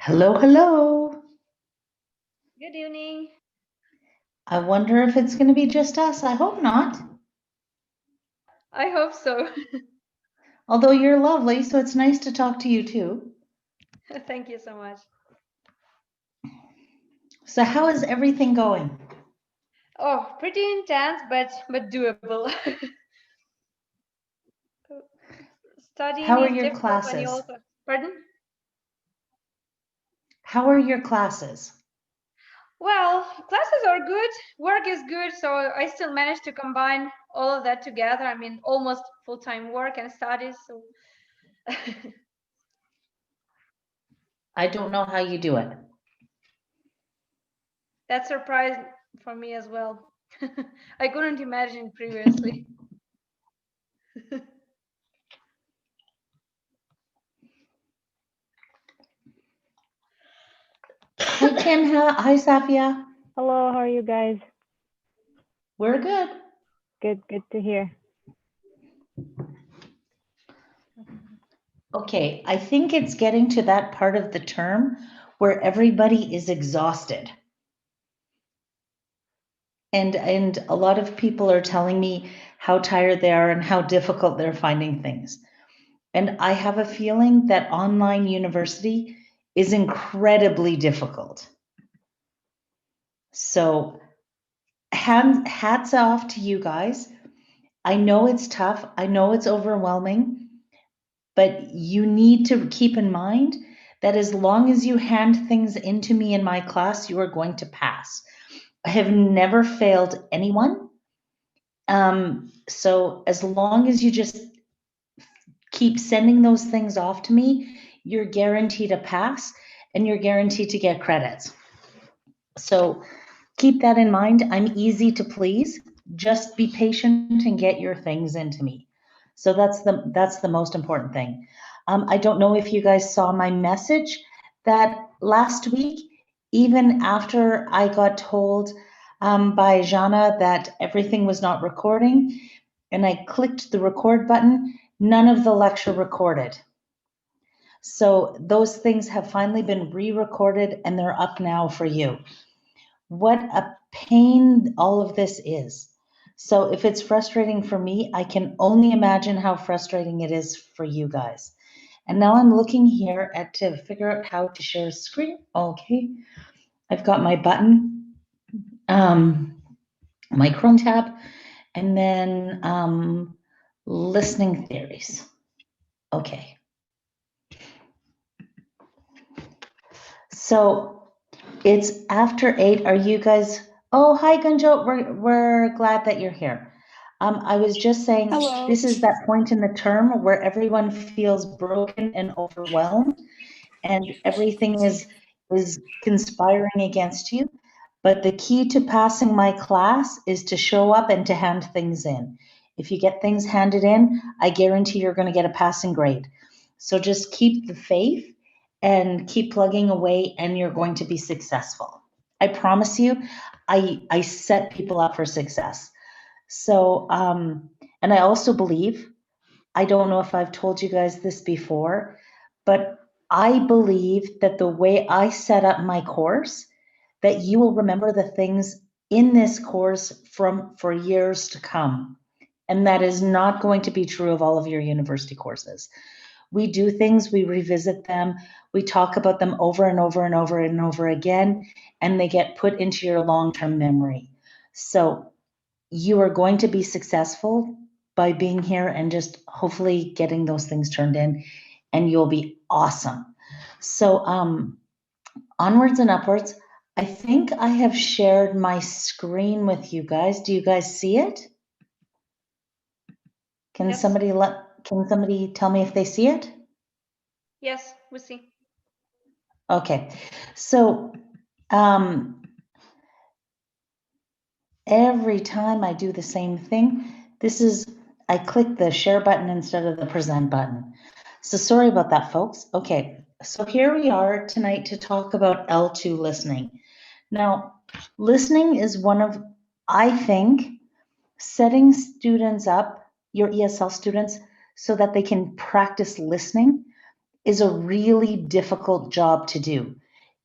Hello, hello. Good evening. I wonder if it's going to be just us. I hope not. I hope so. Although you're lovely, so it's nice to talk to you too. Thank you so much. So, how is everything going? Oh, pretty intense, but doable. Studying How are is your difficult when you classes? also. Pardon? How are your classes? Well, classes are good. Work is good, so I still manage to combine all of that together. I mean, almost full-time work and studies. So I don't know how you do it. that's surprise for me as well. I couldn't imagine previously. Hi, Tim. Hi, Safia. Hello, how are you guys? We're good. Good to hear. Okay, I think it's getting to that part of the term where everybody is exhausted. And a lot of people are telling me how tired they are and how difficult they're finding things. And I have a feeling that online university is incredibly difficult. So, hats off to you guys. I know it's tough, I know it's overwhelming, but you need to keep in mind that as long as you hand things into me in my class, you are going to pass. I have never failed anyone. So, as long as you just keep sending those things off to me, you're guaranteed a pass and you're guaranteed to get credits. So keep that in mind. I'm easy to please. Just be patient and get your things into me. So that's the most important thing. I don't know if you guys saw my message that last week, even after I got told by Jana that everything was not recording, and I clicked the record button, none of the lecture recorded. So those things have finally been re-recorded and they're up now for you. What a pain all of this is. So if it's frustrating for me, I can only imagine how frustrating it is for you guys. And now I'm looking here at to figure out how to share screen. Okay, I've got my button, my Chrome tab, and then listening theories. Okay. So it's after 8. Are you guys? Oh, hi, Gunjo. We're glad that you're here. I was just saying, Hello. this is that point in the term where everyone feels broken and overwhelmed, and everything is conspiring against you. But the key to passing my class is to show up and to hand things in. If you get things handed in, I guarantee you're going to get a passing grade. So just keep the faith and keep plugging away, and you're going to be successful. I promise you, I set people up for success. So, and I also believe, I don't know if I've told you guys this before, but I believe that the way I set up my course, that you will remember the things in this course for years to come. And that is not going to be true of all of your university courses. We do things, we revisit them, we talk about them over and over and over and over again, and they get put into your long-term memory. So you are going to be successful by being here and just hopefully getting those things turned in, and you'll be awesome. So onwards and upwards. I think I have shared my screen with you guys. Do you guys see it? Can Yes. somebody tell me if they see it? Yes, we see. Okay. So every time I do the same thing, I click the share button instead of the present button. So sorry about that, folks. Okay, so here we are tonight to talk about L2 listening. Now, listening is one of, I think, setting students up, your ESL students, so that they can practice listening is a really difficult job to do.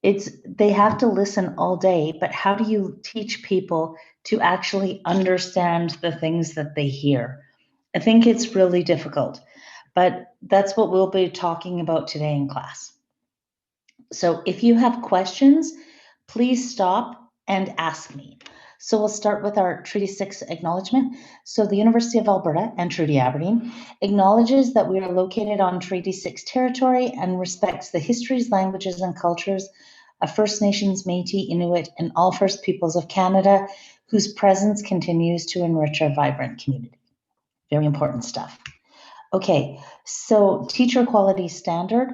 They have to listen all day, but how do you teach people to actually understand the things that they hear? I think it's really difficult, but that's what we'll be talking about today in class. So if you have questions, please stop and ask me. So we'll start with our Treaty 6 acknowledgement. So the University of Alberta and Treaty Aberdeen acknowledges that we are located on Treaty 6 territory and respects the histories, languages, and cultures of First Nations, Métis, Inuit, and all First Peoples of Canada, whose presence continues to enrich our vibrant community. Very important stuff. Okay, so teacher quality standard.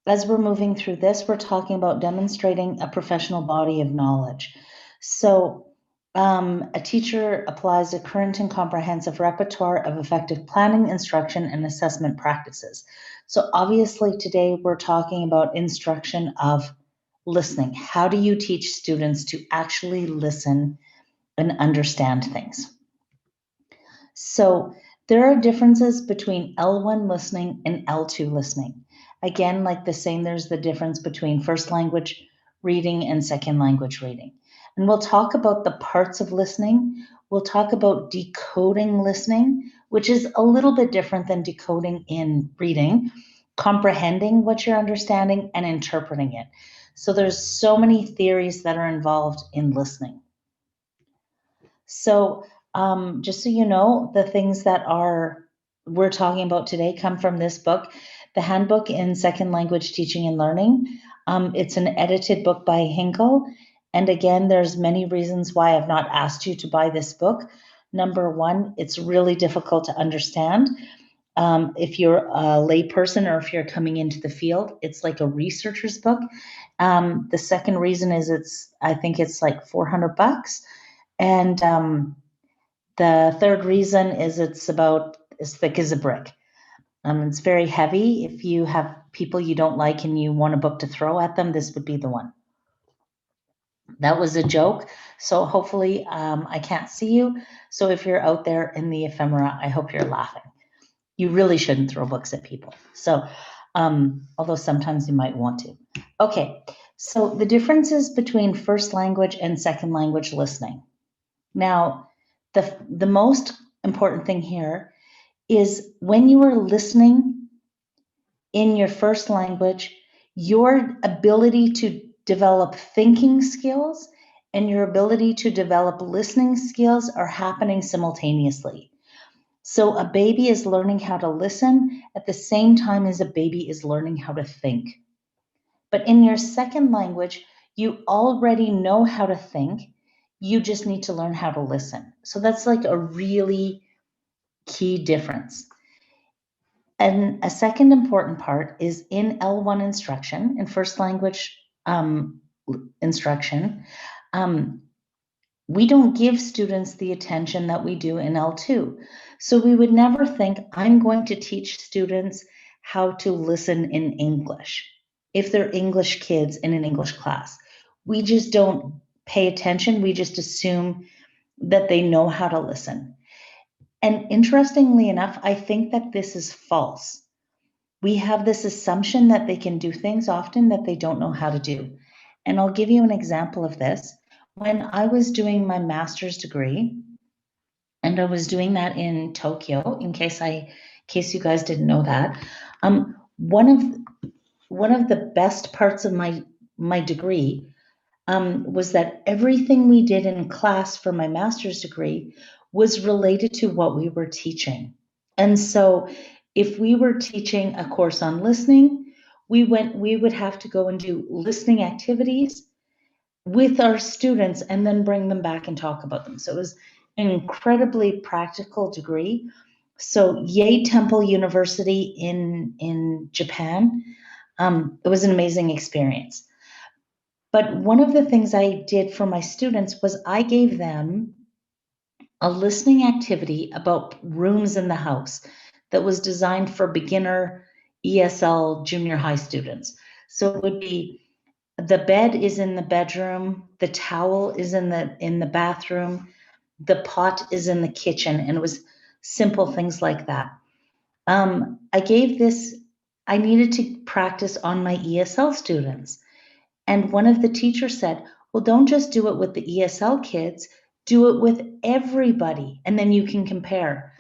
As we're moving through this, we're talking about demonstrating a professional body of knowledge. So a teacher applies a current and comprehensive repertoire of effective planning, instruction, and assessment practices. So obviously today we're talking about instruction of listening. How do you teach students to actually listen and understand things? So there are differences between L1 listening and L2 listening. Again, like the same, there's the difference between first language reading and second language reading. And we'll talk about the parts of listening. We'll talk about decoding listening, which is a little bit different than decoding in reading, comprehending what you're understanding and interpreting it. So there's so many theories that are involved in listening. So just so you know, the things that we're talking about today come from this book, The Handbook in Second Language Teaching and Learning. It's an edited book by Hinkle. And again, there's many reasons why I've not asked you to buy this book. Number one, it's really difficult to understand. If you're a layperson or if you're coming into the field, it's like a researcher's book. The second reason is I think it's like $400. And the third reason is it's about as thick as a brick. It's very heavy. If you have people you don't like and you want a book to throw at them, this would be the one. That was a joke. So hopefully I can't see you. So if you're out there in the ephemera, I hope you're laughing. You really shouldn't throw books at people. So although sometimes you might want to. Okay, so the differences between first language and second language listening. Now, the most important thing here is when you are listening in your first language, your ability to develop thinking skills and your ability to develop listening skills are happening simultaneously. So a baby is learning how to listen at the same time as a baby is learning how to think. But in your second language, you already know how to think. You just need to learn how to listen. So that's like a really key difference. And a second important part is in L1 instruction, in first language instruction, we don't give students the attention that we do in L2. So we would never think, I'm going to teach students how to listen in English if they're English kids in an English class. We just don't pay attention. We just assume that they know how to listen. And interestingly enough, I think that this is false. We have this assumption that they can do things often that they don't know how to do. And I'll give you an example of this. When I was doing my master's degree, and I was doing that in Tokyo, in case you guys didn't know that, one of the best parts of my degree was that everything we did in class for my master's degree was related to what we were teaching. And so if we were teaching a course on listening, we would have to go and do listening activities with our students and then bring them back and talk about them. So it was an incredibly practical degree. So Yei Temple University in Japan, it was an amazing experience. But one of the things I did for my students was I gave them a listening activity about rooms in the house that was designed for beginner ESL junior high students. So it would be the bed is in the bedroom, the towel is in the bathroom, the pot is in the kitchen, and it was simple things like that. I gave this I needed to practice on my ESL students. And one of the teachers said, well, don't just do it with the ESL kids, do it with everybody, and then you can compare.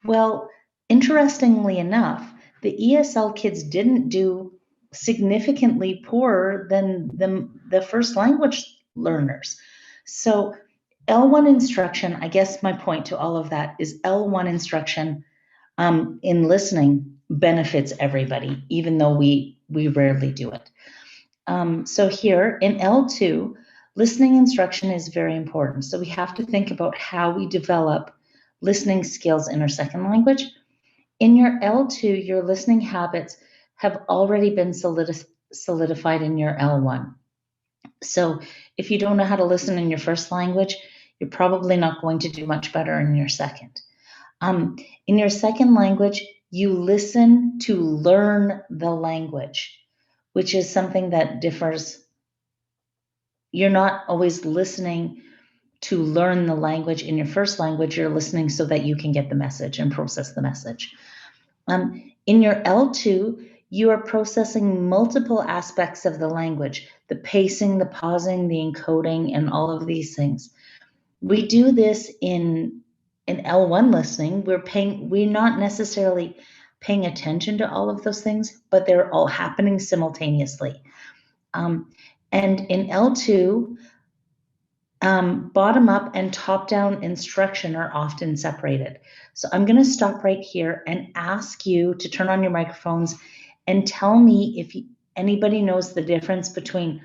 Well, interestingly enough, the ESL kids didn't do significantly poorer than the first language learners. So L1 instruction, I guess my point to all of that is L1 instruction in listening benefits everybody, even though we rarely do it. So here in L2, listening instruction is very important. So we have to think about how we develop listening skills in our second language. In your L2, your listening habits have already been solidified in your L1. So if you don't know how to listen in your first language, you're probably not going to do much better in your second. In your second language, you listen to learn the language, which is something that differs. You're not always listening to learn the language in your first language. You're listening so that you can get the message and process the message. In your L2, you are processing multiple aspects of the language, the pacing, the pausing, the encoding, and all of these things. We do this in L1 listening. We're not necessarily paying attention to all of those things, but they're all happening simultaneously. And in L2, bottom up and top down instruction are often separated. So I'm going to stop right here and ask you to turn on your microphones and tell me if anybody knows the difference between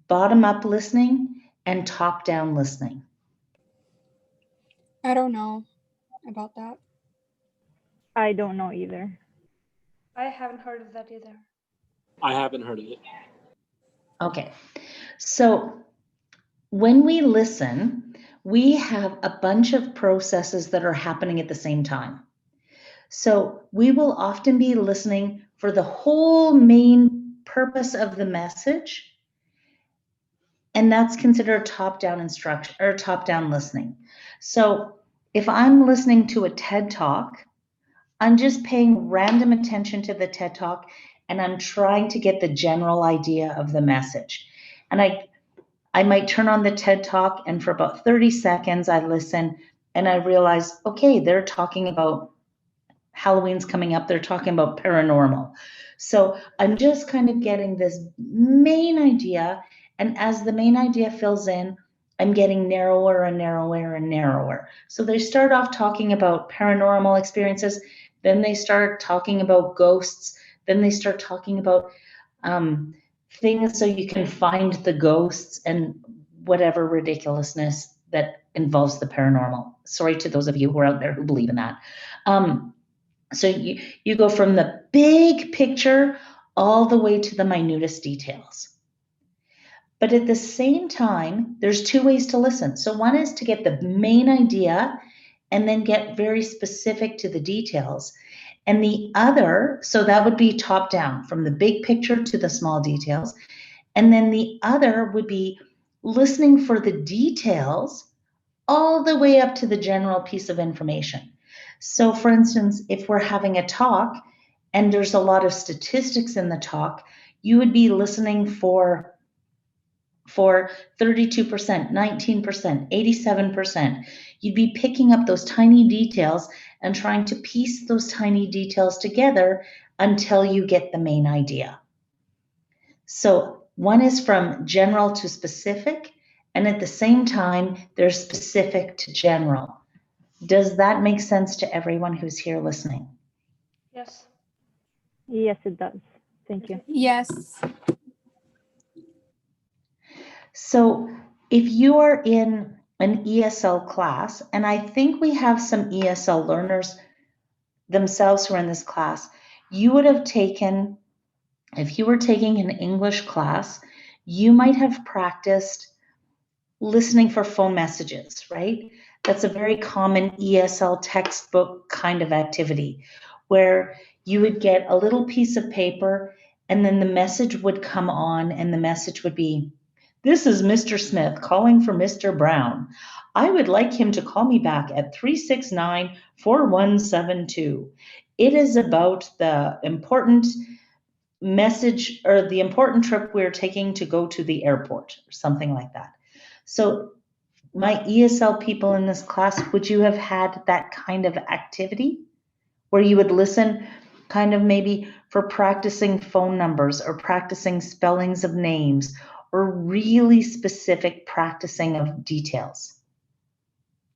bottom up listening and top down listening. I don't know about that. I don't know either. I haven't heard of that either. I haven't heard of it. Okay, so when we listen, we have a bunch of processes that are happening at the same time. So we will often be listening for the whole main purpose of the message, and that's considered top-down instruction or top-down listening. So if I'm listening to a TED Talk, I'm just paying random attention to the TED Talk, and I'm trying to get the general idea of the message. And I might turn on the TED Talk, and for about 30 seconds, I listen, and I realize, okay, they're talking about Halloween's coming up. They're talking about paranormal. So I'm just kind of getting this main idea. And as the main idea fills in, I'm getting narrower and narrower and narrower. So they start off talking about paranormal experiences. Then they start talking about ghosts. Then they start talking about things so you can find the ghosts and whatever ridiculousness that involves the paranormal. Sorry to those of you who are out there who believe in that. So you go from the big picture all the way to the minutest details. But at the same time, there's two ways to listen. So one is to get the main idea and then get very specific to the details. And the other, so that would be top down, from the big picture to the small details. And then the other would be listening for the details all the way up to the general piece of information. So for instance, if we're having a talk and there's a lot of statistics in the talk, you would be listening for 32%, 19%, 87%. You'd be picking up those tiny details and trying to piece those tiny details together until you get the main idea. So one is from general to specific, and at the same time, they're specific to general. Does that make sense to everyone who's here listening? Yes. Yes, it does. Thank you. Yes. So if you are in an ESL class, and I think we have some ESL learners themselves who are in this class, you would have taken, if you were taking an English class, you might have practiced listening for phone messages, right? That's a very common ESL textbook kind of activity where you would get a little piece of paper and then the message would come on and the message would be, "This is Mr. Smith calling for Mr. Brown. I would like him to call me back at 369-4172. It is about the important message or the important trip we're taking to go to the airport or something like that. So my ESL people in this class, would you have had that kind of activity where you would listen kind of maybe for practicing phone numbers or practicing spellings of names or really specific practicing of details?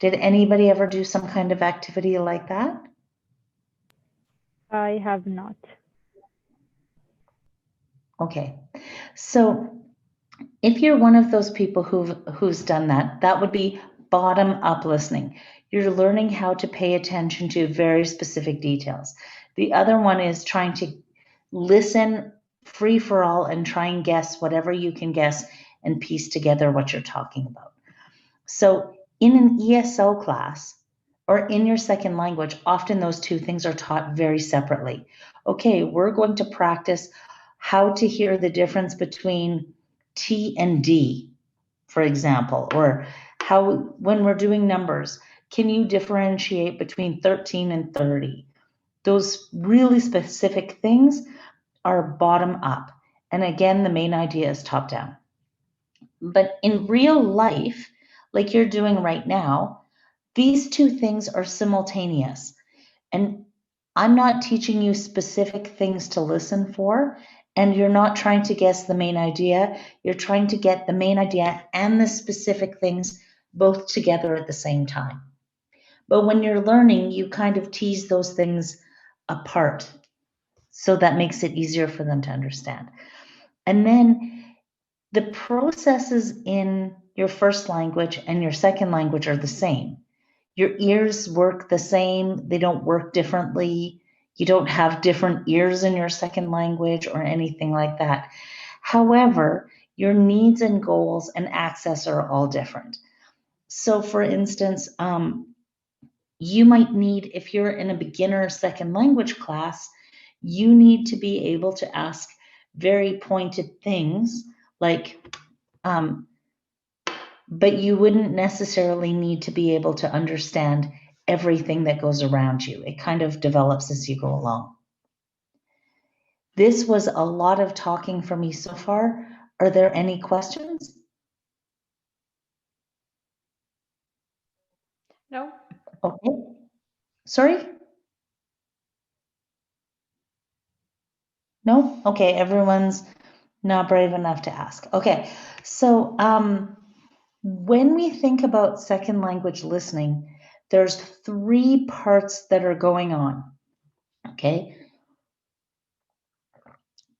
Did anybody ever do some kind of activity like that? I have not. Okay, so if you're one of those people who's done that, that would be bottom up listening. You're learning how to pay attention to very specific details. The other one is trying to listen free for all and try and guess whatever you can guess and piece together what you're talking about. So in an ESL class or in your second language, often those two things are taught very separately. Okay, we're going to practice how to hear the difference between T and D, for example, or how, when we're doing numbers, can you differentiate between 13 and 30? Those really specific things are bottom up. And again, the main idea is top down. But in real life, like you're doing right now, these two things are simultaneous. And I'm not teaching you specific things to listen for, and you're not trying to guess the main idea. You're trying to get the main idea and the specific things both together at the same time. But when you're learning, you kind of tease those things apart. So that makes it easier for them to understand. And then the processes in your first language and your second language are the same. Your ears work the same, they don't work differently. You don't have different ears in your second language or anything like that. However, your needs and goals and access are all different. So for instance, you might need, if you're in a beginner second language class, you need to be able to ask very pointed things like, but you wouldn't necessarily need to be able to understand everything that goes around you. It kind of develops as you go along. This was a lot of talking for me so far. Are there any questions? No? Okay. Sorry? No? Okay, everyone's not brave enough to ask. Okay, so when we think about second language listening, there's 3 parts that are going on, okay?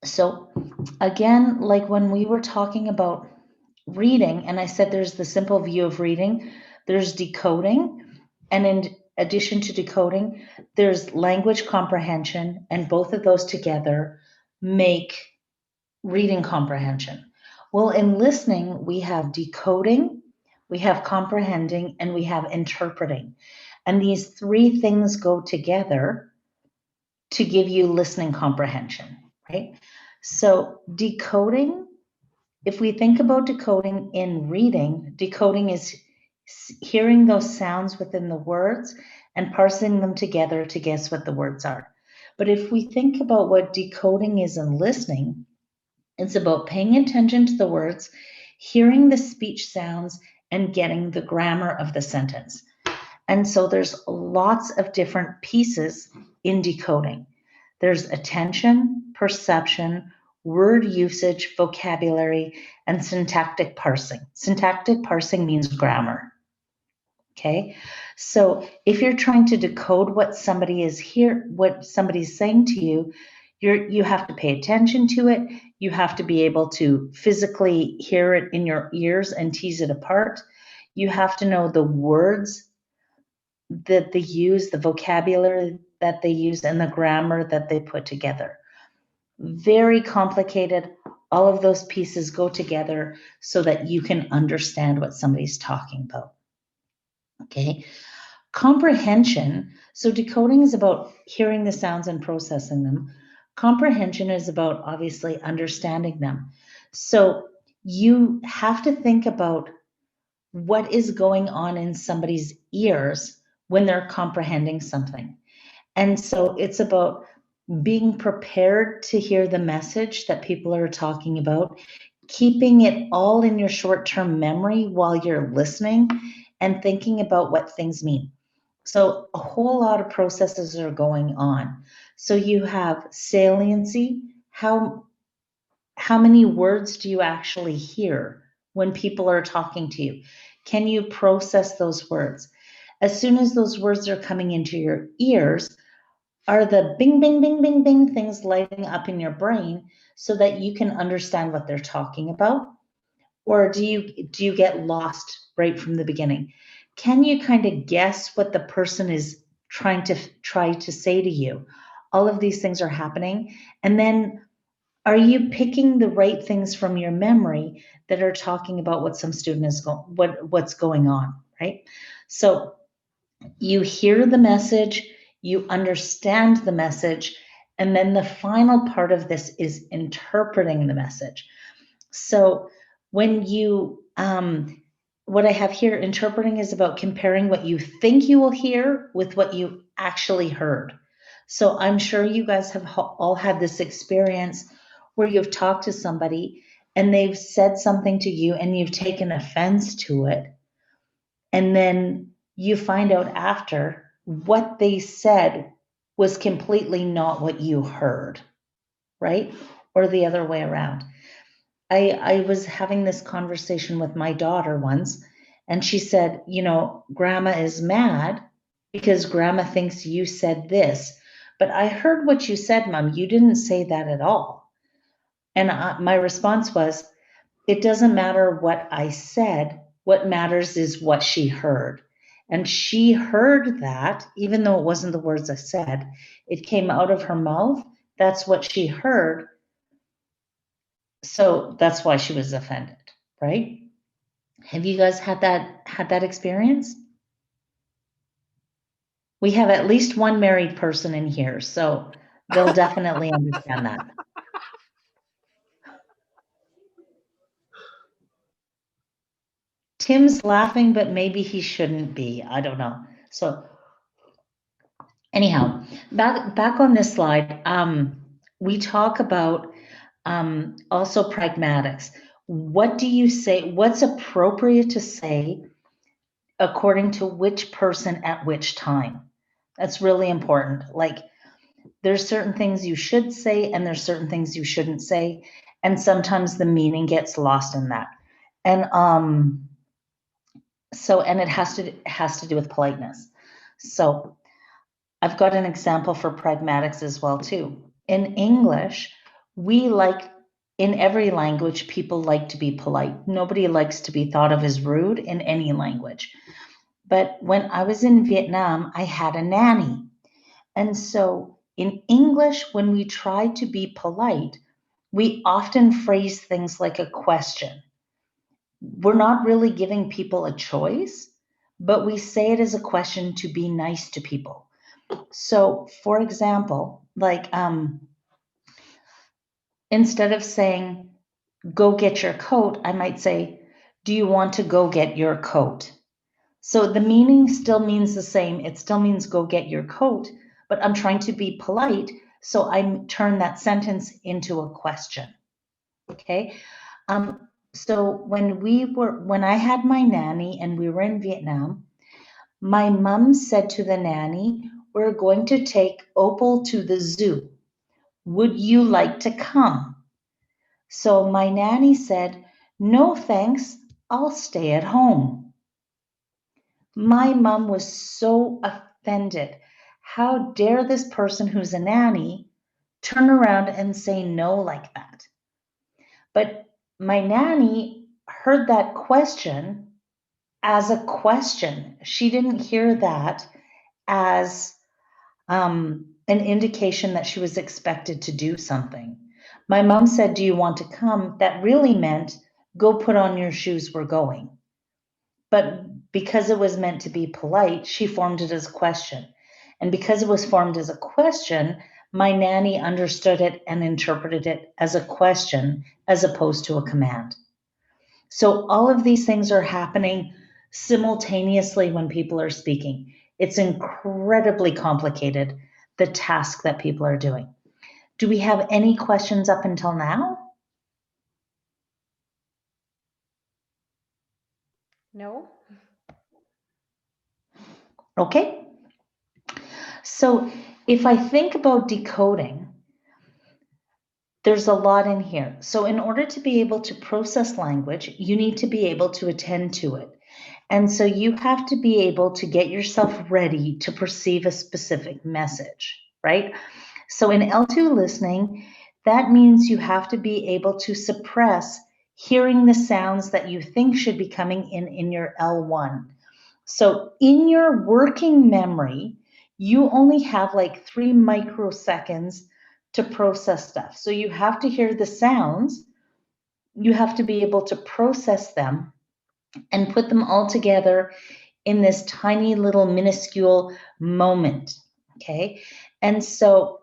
So again, like when we were talking about reading, and I said there's the simple view of reading, there's decoding, and in addition to decoding, there's language comprehension, and both of those together make reading comprehension. Well, in listening, we have decoding, we have comprehending, and we have interpreting. And these 3 things go together to give you listening comprehension, right? So decoding, if we think about decoding in reading, decoding is hearing those sounds within the words and parsing them together to guess what the words are. But if we think about what decoding is in listening, it's about paying attention to the words, hearing the speech sounds, and getting the grammar of the sentence. And so there's lots of different pieces in decoding. There's attention, perception, word usage, vocabulary, and syntactic parsing. Syntactic parsing means grammar. Okay, so if you're trying to decode what somebody is what somebody's saying to you, you have to pay attention to it. You have to be able to physically hear it in your ears and tease it apart. You have to know the words that they use, the vocabulary that they use, and the grammar that they put together. Very complicated. All of those pieces go together so that you can understand what somebody's talking about. Okay. Comprehension. So decoding is about hearing the sounds and processing them. Comprehension is about obviously understanding them. So you have to think about what is going on in somebody's ears when they're comprehending something. And so it's about being prepared to hear the message that people are talking about, keeping it all in your short-term memory while you're listening and thinking about what things mean. So a whole lot of processes are going on. So you have saliency. How many words do you actually hear when people are talking to you? Can you process those words? As soon as those words are coming into your ears, are the bing, bing, bing, bing, bing things lighting up in your brain so that you can understand what they're talking about? Or do you get lost right from the beginning? Can you kind of guess what the person is trying to say to you? All of these things are happening. And then are you picking the right things from your memory that are talking about what some student is what's going on, right? So you hear the message, you understand the message, and then the final part of this is interpreting the message. So when you, what I have here, interpreting is about comparing what you think you will hear with what you actually heard. So I'm sure you guys have all had this experience where you've talked to somebody and they've said something to you and you've taken offense to it. And then you find out after what they said was completely not what you heard, right? Or the other way around. I was having this conversation with my daughter once, and she said, you know, Grandma is mad because Grandma thinks you said this. But I heard what you said, Mom. You didn't say that at all. And my response was, it doesn't matter what I said. What matters is what she heard. And she heard that, even though it wasn't the words I said, it came out of her mouth. That's what she heard. So that's why she was offended, right? Have you guys had that experience? We have at least one married person in here, so they'll definitely understand that. Tim's laughing, but maybe he shouldn't be. I don't know. So anyhow, back on this slide, we talk about also pragmatics. What do you say? What's appropriate to say according to which person at which time? That's really important. Like, there's certain things you should say and there's certain things you shouldn't say. And sometimes the meaning gets lost in that. And and it has to do with politeness. So I've got an example for pragmatics as well too. In English, in every language, people like to be polite. Nobody likes to be thought of as rude in any language. But when I was in Vietnam, I had a nanny. And so in English, when we try to be polite, we often phrase things like a question. We're not really giving people a choice, but we say it as a question to be nice to people. So for example, like instead of saying, go get your coat, I might say, do you want to go get your coat? So the meaning still means the same. It still means go get your coat, but I'm trying to be polite. So I turn that sentence into a question. Okay. So when I had my nanny and we were in Vietnam, my mom said to the nanny, we're going to take Opal to the zoo. Would you like to come? So my nanny said, no, thanks. I'll stay at home. My mom was so offended. How dare this person who's a nanny turn around and say no like that? But my nanny heard that question as a question. She didn't hear that as an indication that she was expected to do something. My mom said, do you want to come? That really meant, go put on your shoes, we're going. But because it was meant to be polite, she formed it as a question. And because it was formed as a question, my nanny understood it and interpreted it as a question as opposed to a command. So all of these things are happening simultaneously when people are speaking. It's incredibly complicated, the task that people are doing. Do we have any questions up until now? No? Okay. So if I think about decoding, there's a lot in here. So in order to be able to process language, you need to be able to attend to it. And so you have to be able to get yourself ready to perceive a specific message, right? So in L2 listening, that means you have to be able to suppress hearing the sounds that you think should be coming in your L1. So in your working memory, you only have like 3 microseconds to process stuff. So you have to hear the sounds, you have to be able to process them and put them all together in this tiny little minuscule moment, okay? And so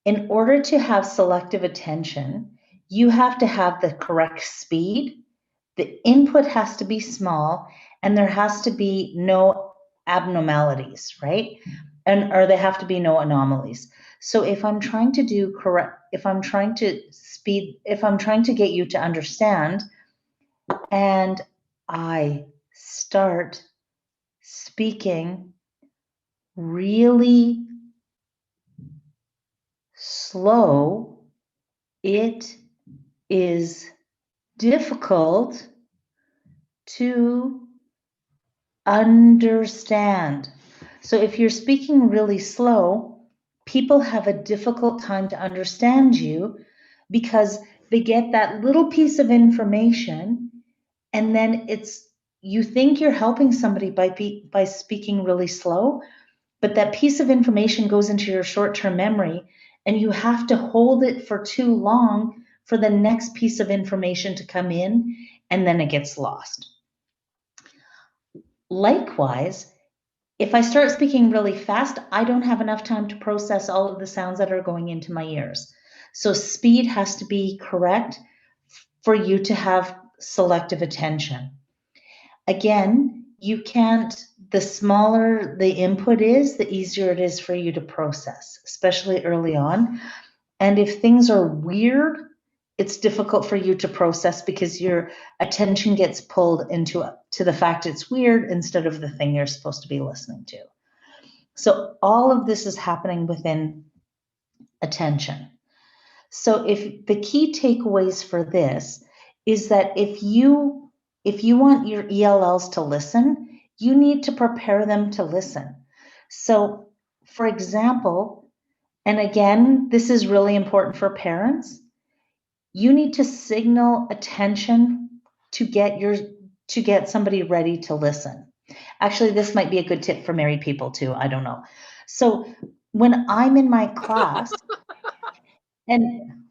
in order to have selective attention, you have to have the correct speed, the input has to be small, and there has to be no abnormalities, right? Or there have to be no anomalies. So if I'm trying to do correct, if I'm trying to get you to understand, and I start speaking really slow, it is difficult to understand. So if you're speaking really slow, people have a difficult time to understand you because they get that little piece of information and then you think you're helping somebody by speaking really slow, but that piece of information goes into your short-term memory and you have to hold it for too long for the next piece of information to come in, and then it gets lost. Likewise, if I start speaking really fast, I don't have enough time to process all of the sounds that are going into my ears. So speed has to be correct for you to have selective attention. Again, the smaller the input is, the easier it is for you to process, especially early on. And if things are weird, it's difficult for you to process because your attention gets pulled to the fact it's weird instead of the thing you're supposed to be listening to. So all of this is happening within attention. So if the key takeaways for this is that if you want your ELLs to listen, you need to prepare them to listen. So for example, and again, this is really important for parents, you need to signal attention to get somebody ready to listen. Actually, this might be a good tip for married people too, I don't know. So when I'm in my class, and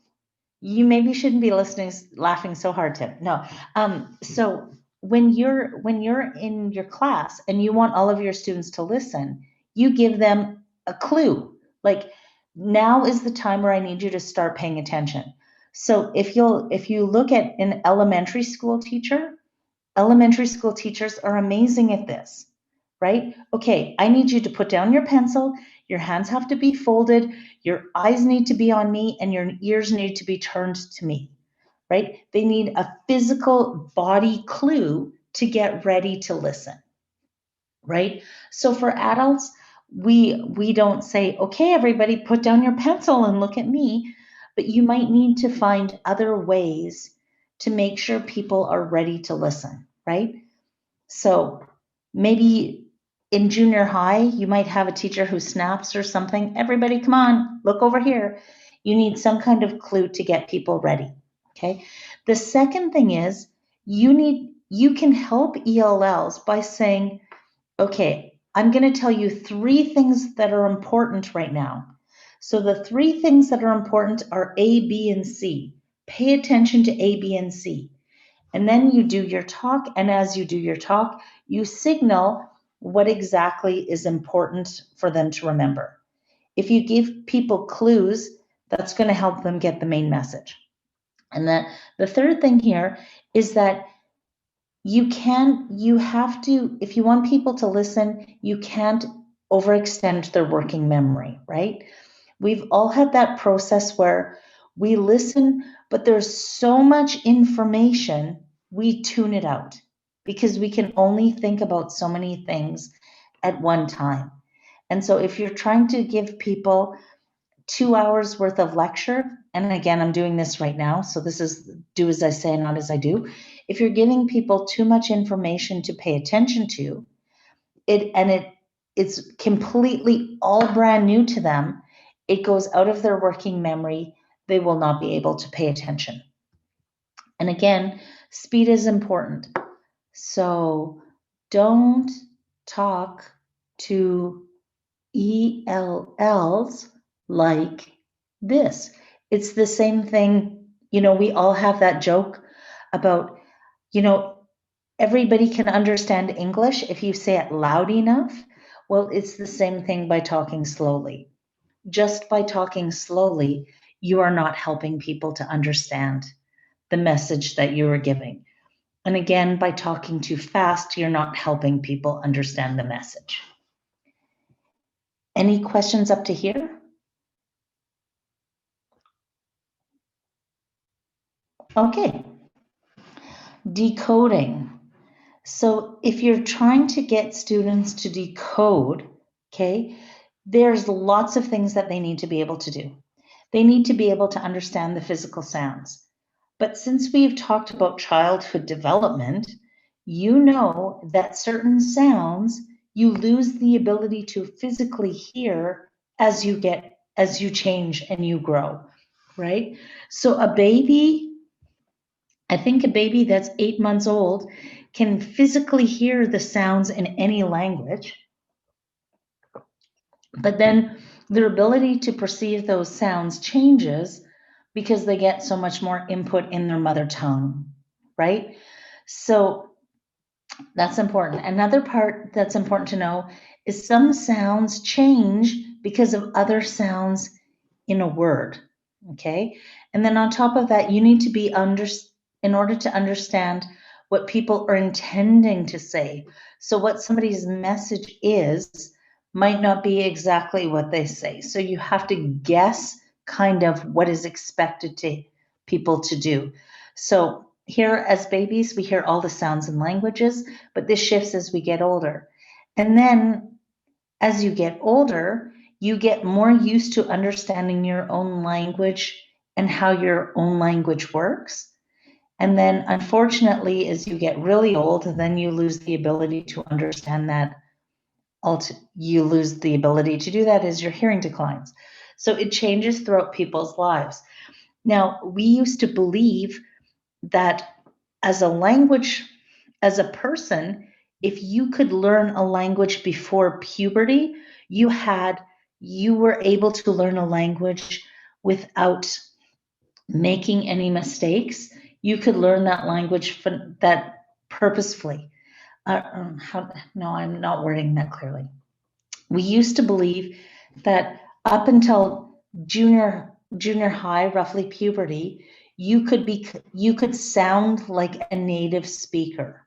you maybe shouldn't be laughing so hard, Tim. No. So when you're in your class and you want all of your students to listen, you give them a clue. Like, now is the time where I need you to start paying attention. So if you look at an elementary school teacher, elementary school teachers are amazing at this, right? Okay, I need you to put down your pencil, your hands have to be folded, your eyes need to be on me, and your ears need to be turned to me, right? They need a physical body clue to get ready to listen, right? So for adults, we don't say, okay, everybody put down your pencil and look at me, but you might need to find other ways to make sure people are ready to listen, right? So maybe in junior high, you might have a teacher who snaps or something. Everybody, come on, look over here. You need some kind of clue to get people ready, okay? The second thing is you can help ELLs by saying, okay, I'm going to tell you 3 things that are important right now. So the 3 things that are important are A, B, and C. Pay attention to A, B, and C. And then you do your talk, and as you do your talk, you signal what exactly is important for them to remember. If you give people clues, that's going to help them get the main message. And then the third thing here is that if you want people to listen, you can't overextend their working memory, right? We've all had that process where we listen, but there's so much information, we tune it out because we can only think about so many things at one time. And so if you're trying to give people 2 hours worth of lecture, and again, I'm doing this right now, so this is do as I say, not as I do. If you're giving people too much information to pay attention to, it's completely all brand new to them, it goes out of their working memory, they will not be able to pay attention. And again, speed is important. So don't talk to ELLs like this. It's the same thing, we all have that joke about, everybody can understand English if you say it loud enough. Well, it's the same thing by talking slowly. Just by talking slowly, you are not helping people to understand the message that you are giving. And again, by talking too fast, you're not helping people understand the message. Any questions up to here? Okay. Decoding. So if you're trying to get students to decode, okay, there's lots of things that they need to be able to do. They need to be able to understand the physical sounds. But since we've talked about childhood development, you know that certain sounds you lose the ability to physically hear as you change and you grow, right? So a baby, I think a baby that's 8 months old can physically hear the sounds in any language, but then their ability to perceive those sounds changes because they get so much more input in their mother tongue, right? So that's important. Another part that's important to know is some sounds change because of other sounds in a word, okay? And then on top of that, you need to be in order to understand what people are intending to say. So what somebody's message is might not be exactly what they say. So you have to guess kind of what is expected to people to do. So here as babies, we hear all the sounds and languages, but this shifts as we get older. And then as you get older, you get more used to understanding your own language and how your own language works. And then unfortunately, as you get really old, then you lose the ability to understand that. You lose the ability to do that as your hearing declines. So it changes throughout people's lives. Now, we used to believe that as a person, if you could learn a language before puberty, you were able to learn a language without making any mistakes. You could learn that language that purposefully. No, I'm not wording that clearly. We used to believe that up until junior high, roughly puberty, you could sound like a native speaker,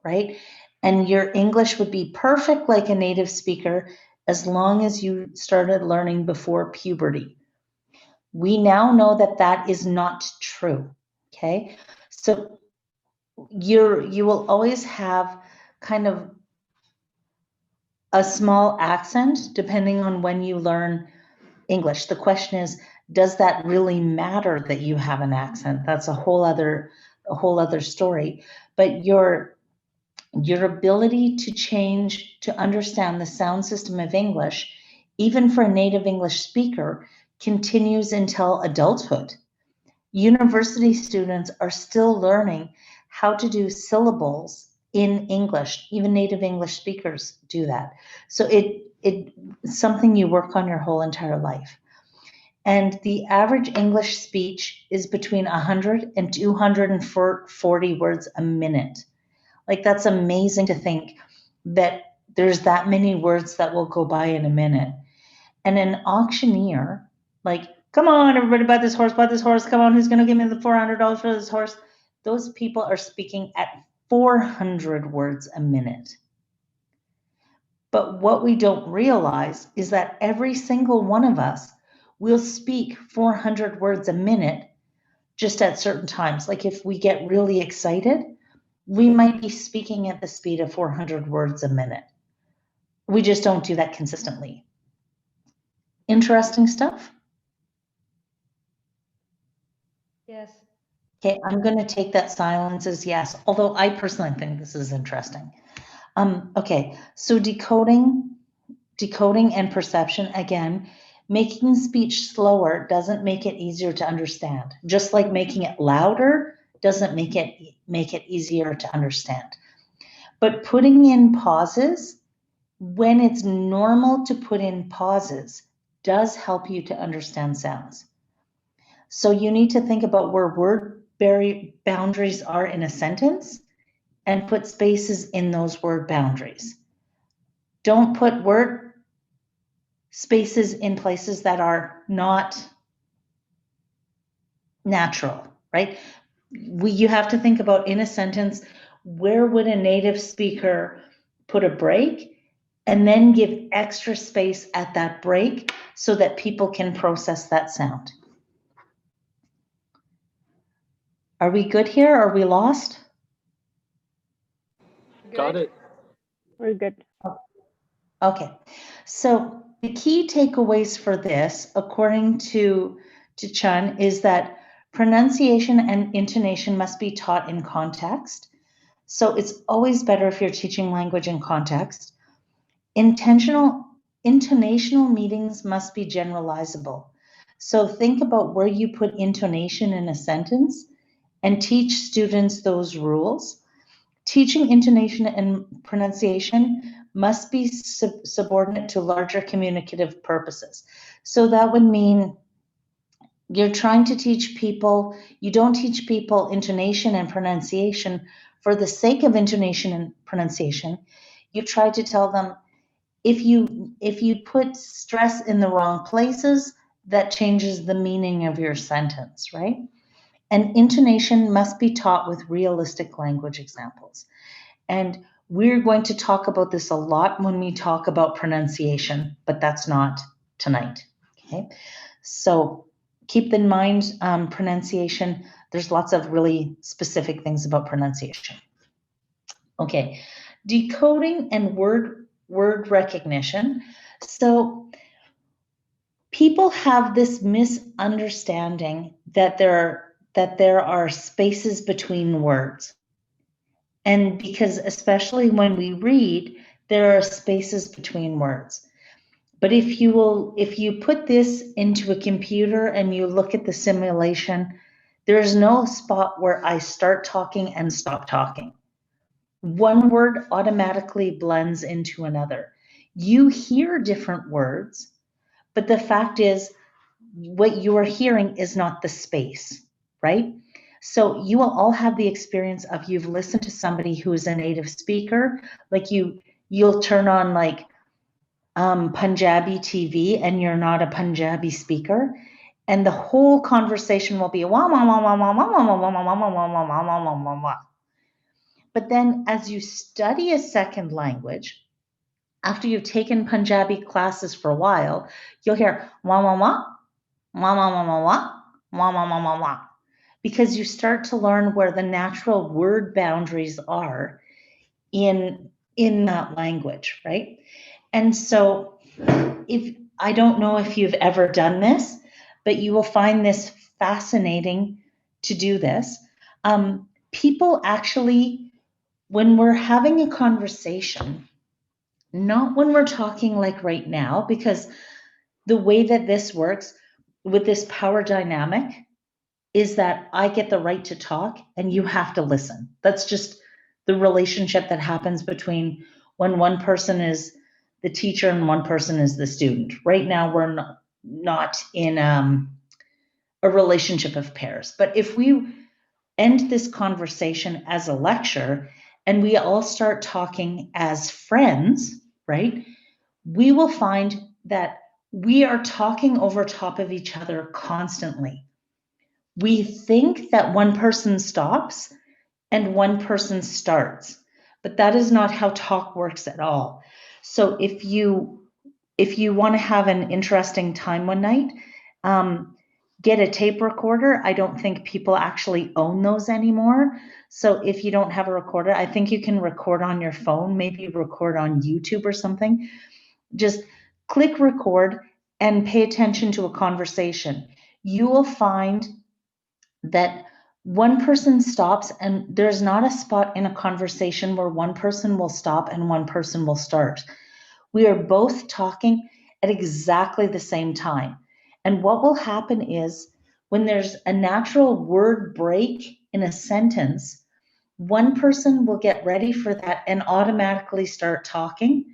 right? And your English would be perfect like a native speaker as long as you started learning before puberty. We now know that that is not true, okay? So you will always have kind of a small accent depending on when you learn English. The question is, does that really matter that you have an accent? That's a whole other story. But your ability to change, to understand the sound system of English, even for a native English speaker, continues until adulthood. University students are still learning how to do syllables in English. Even native English speakers do that. So it's something you work on your whole entire life. And the average English speech is between 100 and 240 words a minute. Like, that's amazing to think that there's that many words that will go by in a minute. And an auctioneer, like, come on, everybody, buy this horse, come on, who's going to give me the $400 for this horse? Those people are speaking at 400 words a minute. But what we don't realize is that every single one of us, we'll speak 400 words a minute just at certain times. Like if we get really excited, we might be speaking at the speed of 400 words a minute. We just don't do that consistently. Interesting stuff. Yes. Okay, I'm going to take that silence as yes, although I personally think this is interesting. Okay, so decoding and perception, again, making speech slower doesn't make it easier to understand. Just like making it louder doesn't make it easier to understand. But putting in pauses, when it's normal to put in pauses, does help you to understand sounds. So you need to think about where word boundaries are in a sentence and put spaces in those word boundaries. Don't put word spaces in places that are not natural, right? You have to think about in a sentence, where would a native speaker put a break and then give extra space at that break so that people can process that sound. Are we good here? Are we lost? Got Good. it. We're good. Okay, so the key takeaways for this, according to Chun, is that pronunciation and intonation must be taught in context. So it's always better if you're teaching language in context. Intonational meanings must be generalizable. So think about where you put intonation in a sentence and teach students those rules. Teaching intonation and pronunciation must be subordinate to larger communicative purposes. So that would mean you're trying to teach people, you don't teach people intonation and pronunciation for the sake of intonation and pronunciation. You try to tell them, if you put stress in the wrong places, that changes the meaning of your sentence, right? And intonation must be taught with realistic language examples. And we're going to talk about this a lot when we talk about pronunciation, but that's not tonight, okay? So keep in mind pronunciation. There's lots of really specific things about pronunciation. Okay, decoding and word recognition. So people have this misunderstanding that there are spaces between words. And because especially when we read, there are spaces between words. But if you put this into a computer and you look at the simulation, there's no spot where I start talking and stop talking. One word automatically blends into another. You hear different words, but the fact is what you are hearing is not the space, right? So you will all have the experience of you've listened to somebody who is a native speaker, like you'll turn on like Punjabi TV and you're not a Punjabi speaker, and the whole conversation will be wah wah wah wah wah wah wah wah wah wah wah wah wah wah wah wah wah. But then as you study a second language, after you've taken Punjabi classes for a while, you'll hear wah wah wah wah wah wah wah wah wah wah wah wah wah, because you start to learn where the natural word boundaries are in that language, right? And so if I don't know if you've ever done this, but you will find this fascinating to do this. People actually, when we're having a conversation, not when we're talking like right now, because the way that this works with this power dynamic is that I get the right to talk and you have to listen. That's just the relationship that happens between when one person is the teacher and one person is the student. Right now, we're not in a relationship of pairs. But if we end this conversation as a lecture and we all start talking as friends, right, we will find that we are talking over top of each other constantly. We think that one person stops and one person starts, but that is not how talk works at all. So if you want to have an interesting time one night, get a tape recorder. I don't think people actually own those anymore. So if you don't have a recorder, I think you can record on your phone, maybe record on YouTube or something. Just click record and pay attention to a conversation. You will find that one person stops, and there's not a spot in a conversation where one person will stop and one person will start. We are both talking at exactly the same time. And what will happen is when there's a natural word break in a sentence, one person will get ready for that and automatically start talking.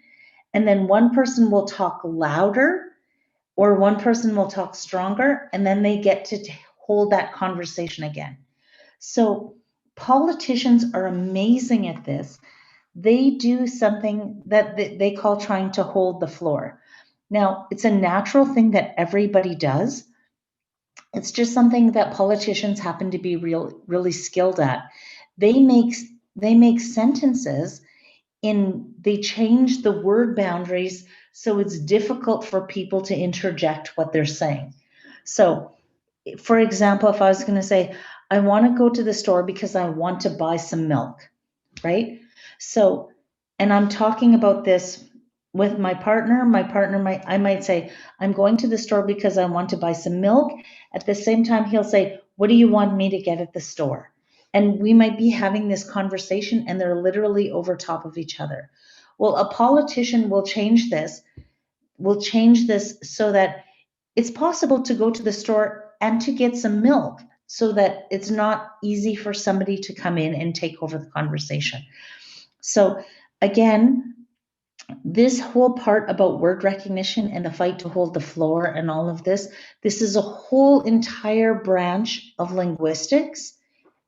And then one person will talk louder or one person will talk stronger, and then they get to hold that conversation again. So politicians are amazing at this. They do something that they call trying to hold the floor. Now, it's a natural thing that everybody does. It's just something that politicians happen to be really skilled at. They make sentences they change the word boundaries so it's difficult for people to interject what they're saying. So, for example, if I was going to say, I want to go to the store because I want to buy some milk, right? So, and I'm talking about this with my partner. I might say, I'm going to the store because I want to buy some milk. At the same time, he'll say, what do you want me to get at the store? And we might be having this conversation and they're literally over top of each other. Well, a politician will change this so that it's possible to go to the store and to get some milk so that it's not easy for somebody to come in and take over the conversation. So again, this whole part about word recognition and the fight to hold the floor and all of this is a whole entire branch of linguistics,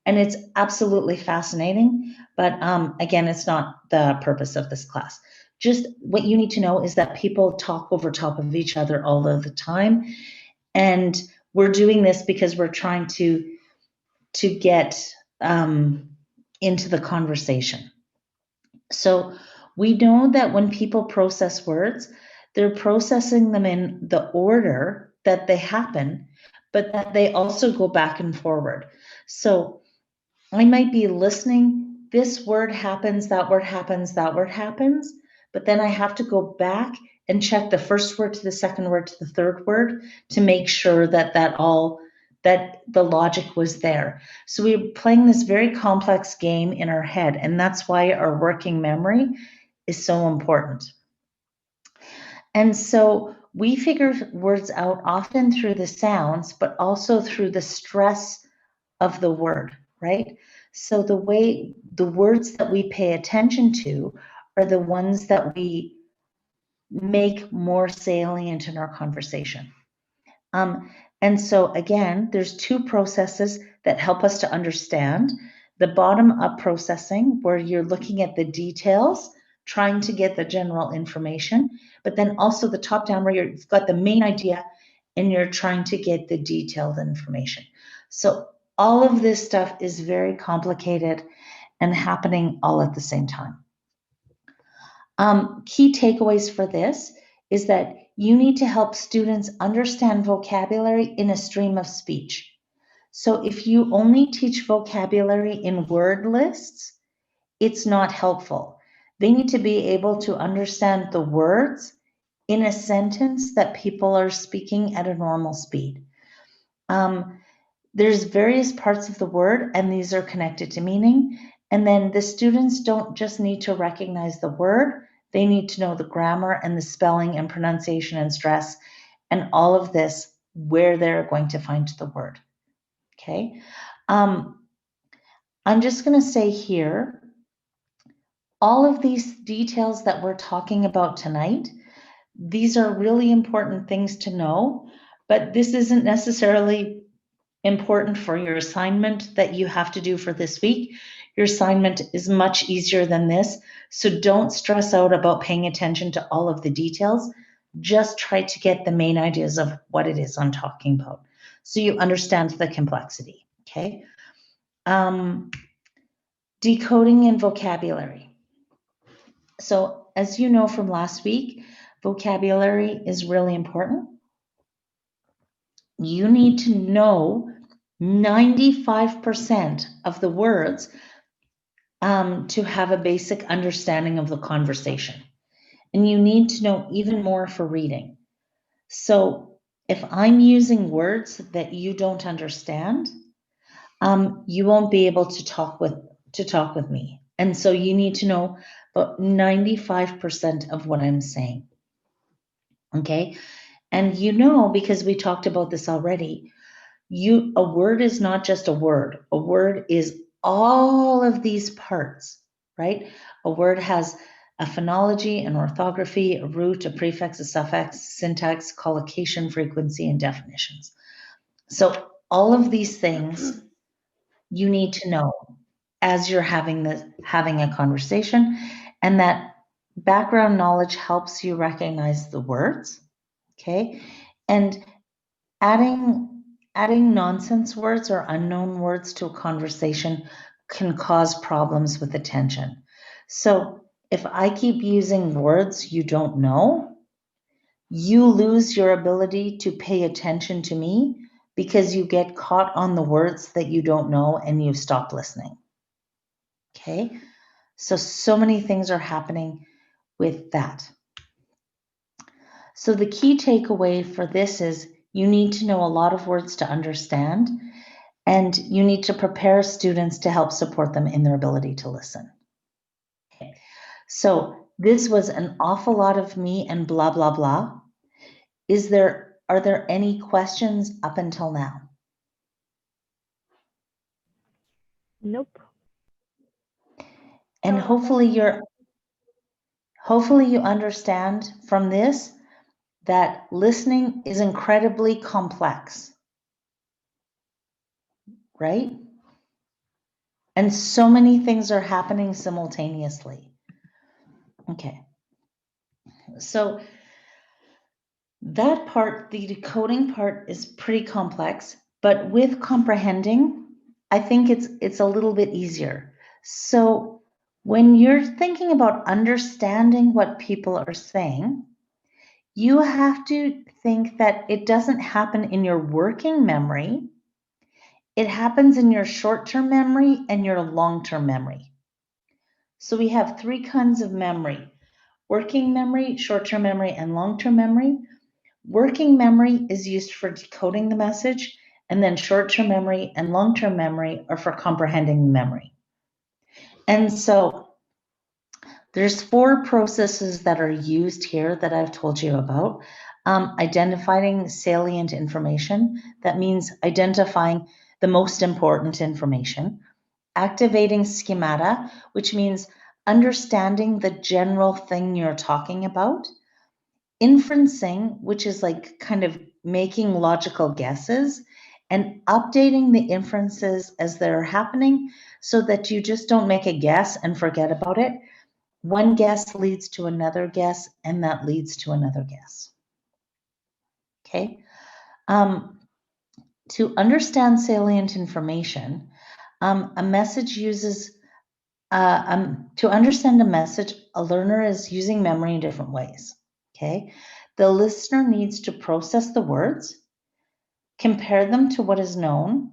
and it's absolutely fascinating. But again, it's not the purpose of this class. Just what you need to know is that people talk over top of each other all of the time. And we're doing this because we're trying to get into the conversation. So we know that when people process words, they're processing them in the order that they happen, but that they also go back and forward. So I might be listening, this word happens, that word happens, that word happens, but then I have to go back and check the first word to the second word to the third word to make sure that the logic was there. So we're playing this very complex game in our head, and that's why our working memory is so important. And so we figure words out often through the sounds, but also through the stress of the word, right? So the words that we pay attention to are the ones that we make more salient in our conversation. And so again, there's two processes that help us to understand. The bottom-up processing, where you're looking at the details, trying to get the general information, but then also the top-down, where you've got the main idea and you're trying to get the detailed information. So all of this stuff is very complicated and happening all at the same time. Key takeaways for this is that you need to help students understand vocabulary in a stream of speech. So if you only teach vocabulary in word lists, it's not helpful. They need to be able to understand the words in a sentence that people are speaking at a normal speed. There's various parts of the word, and these are connected to meaning. And then the students don't just need to recognize the word, they need to know the grammar and the spelling and pronunciation and stress and all of this, where they're going to find the word. Okay. I'm just going to say here, all of these details that we're talking about tonight, these are really important things to know, but this isn't necessarily important for your assignment that you have to do for this week. Your assignment is much easier than this, so don't stress out about paying attention to all of the details. Just try to get the main ideas of what it is I'm talking about, so you understand the complexity, okay? Decoding and vocabulary. So as you know from last week, vocabulary is really important. you need to know 95% of the words to have a basic understanding of the conversation. And you need to know even more for reading. So if I'm using words that you don't understand, you won't be able to talk with me. And so you need to know about 95% of what I'm saying. Okay. And because we talked about this already, a word is not just a word. A word is all of these parts, right? A word has a phonology, an orthography, a root, a prefix, a suffix, syntax, collocation, frequency, and definitions. So all of these things you need to know as you're having a conversation, and that background knowledge helps you recognize the words, okay? And adding nonsense words or unknown words to a conversation can cause problems with attention. So if I keep using words you don't know, you lose your ability to pay attention to me because you get caught on the words that you don't know and you stop listening. Okay? So many things are happening with that. So the key takeaway for this is you need to know a lot of words to understand, and you need to prepare students to help support them in their ability to listen. Okay. So this was an awful lot of me and blah, blah, blah. Are there any questions up until now? Nope. And hopefully you understand from this that listening is incredibly complex, right? And so many things are happening simultaneously. Okay. So that part, the decoding part, is pretty complex, but with comprehending, I think it's a little bit easier. So when you're thinking about understanding what people are saying, you have to think that it doesn't happen in your working memory. It happens in your short-term memory and your long-term memory. So we have three kinds of memory: working memory, short-term memory, and long-term memory. Working memory is used for decoding the message, and then short-term memory and long-term memory are for comprehending the memory. And so there's 4 processes that are used here that I've told you about. Identifying salient information, that means identifying the most important information. Activating schemata, which means understanding the general thing you're talking about. Inferencing, which is like kind of making logical guesses, and updating the inferences as they're happening so that you just don't make a guess and forget about it. One guess leads to another guess, and that leads to another guess. Okay. To understand salient information, a message uses to understand a message, a learner is using memory in different ways. Okay. The listener needs to process the words, compare them to what is known,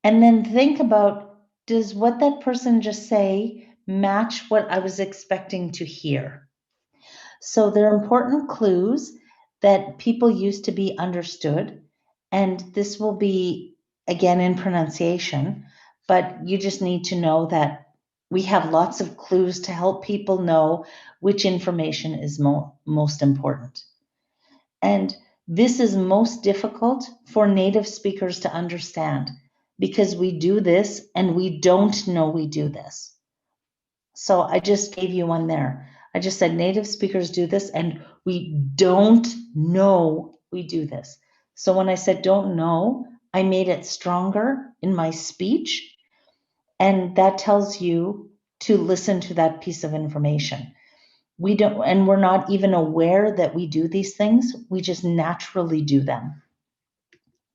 and then think about, does what that person just say match what I was expecting to hear? So they're important clues that people use to be understood. And this will be, again, in pronunciation, but you just need to know that we have lots of clues to help people know which information is most important. And this is most difficult for native speakers to understand because we do this and we don't know we do this. So I just gave you one there. I just said native speakers do this and we don't know we do this. So when I said don't know, I made it stronger in my speech. And that tells you to listen to that piece of information. We don't, and we're not even aware that we do these things. We just naturally do them.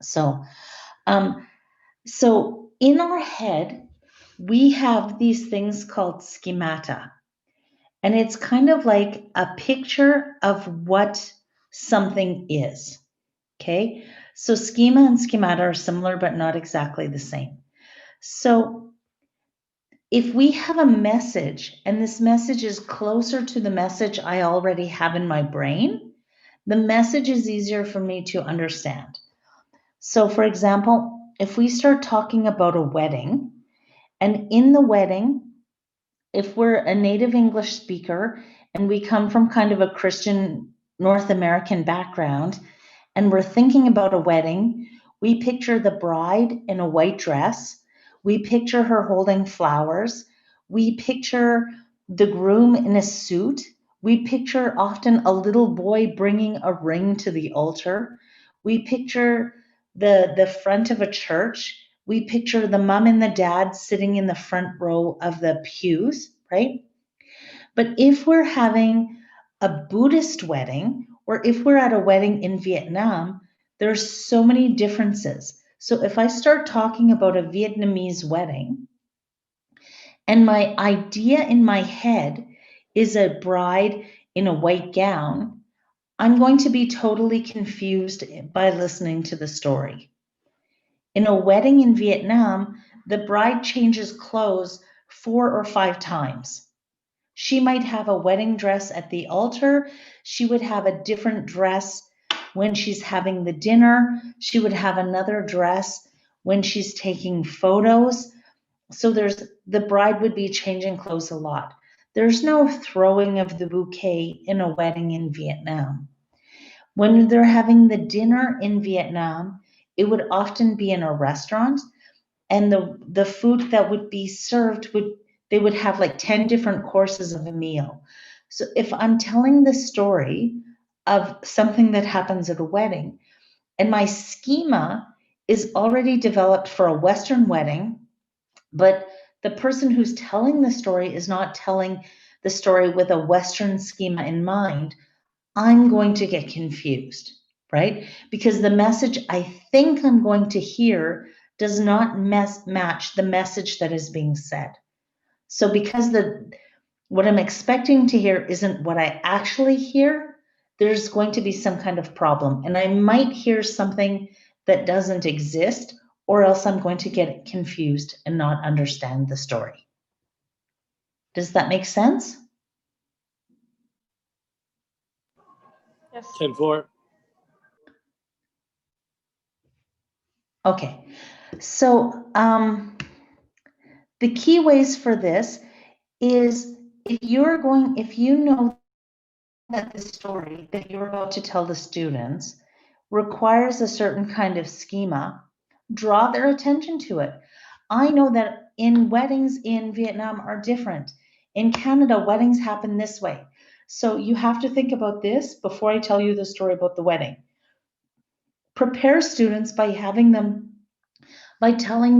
So, so in our head, we have these things called schemata. And it's kind of like a picture of what something is. Okay. So schema and schemata are similar, but not exactly the same. So if we have a message and this message is closer to the message I already have in my brain, the message is easier for me to understand. So for example, if we start talking about a wedding, and in the wedding, if we're a native English speaker and we come from kind of a Christian North American background, and we're thinking about a wedding, we picture the bride in a white dress, we picture her holding flowers, we picture the groom in a suit, we picture often a little boy bringing a ring to the altar, we picture the front of a church, we picture the mom and the dad sitting in the front row of the pews, right? But if we're having a Buddhist wedding, or if we're at a wedding in Vietnam, there's so many differences. So if I start talking about a Vietnamese wedding, and my idea in my head is a bride in a white gown, I'm going to be totally confused by listening to the story. In a wedding in Vietnam, the bride changes clothes 4 or 5 times. She might have a wedding dress at the altar. She would have a different dress when she's having the dinner. She would have another dress when she's taking photos. So the bride would be changing clothes a lot. There's no throwing of the bouquet in a wedding in Vietnam. When they're having the dinner in Vietnam, it would often be in a restaurant, and the food that would be served they would have like 10 different courses of a meal. So if I'm telling the story of something that happens at a wedding, and my schema is already developed for a Western wedding, but the person who's telling the story is not telling the story with a Western schema in mind, I'm going to get confused, right? Because the message I think I'm going to hear does not match the message that is being said. So because what I'm expecting to hear isn't what I actually hear, there's going to be some kind of problem. And I might hear something that doesn't exist, or else I'm going to get confused and not understand the story. Does that make sense? Yes. 10-4. Okay, so the key ways for this is if you know that the story that you're about to tell the students requires a certain kind of schema, draw their attention to it. I know that in weddings in Vietnam are different. In Canada, weddings happen this way. So you have to think about this before I tell you the story about the wedding. Prepare students by telling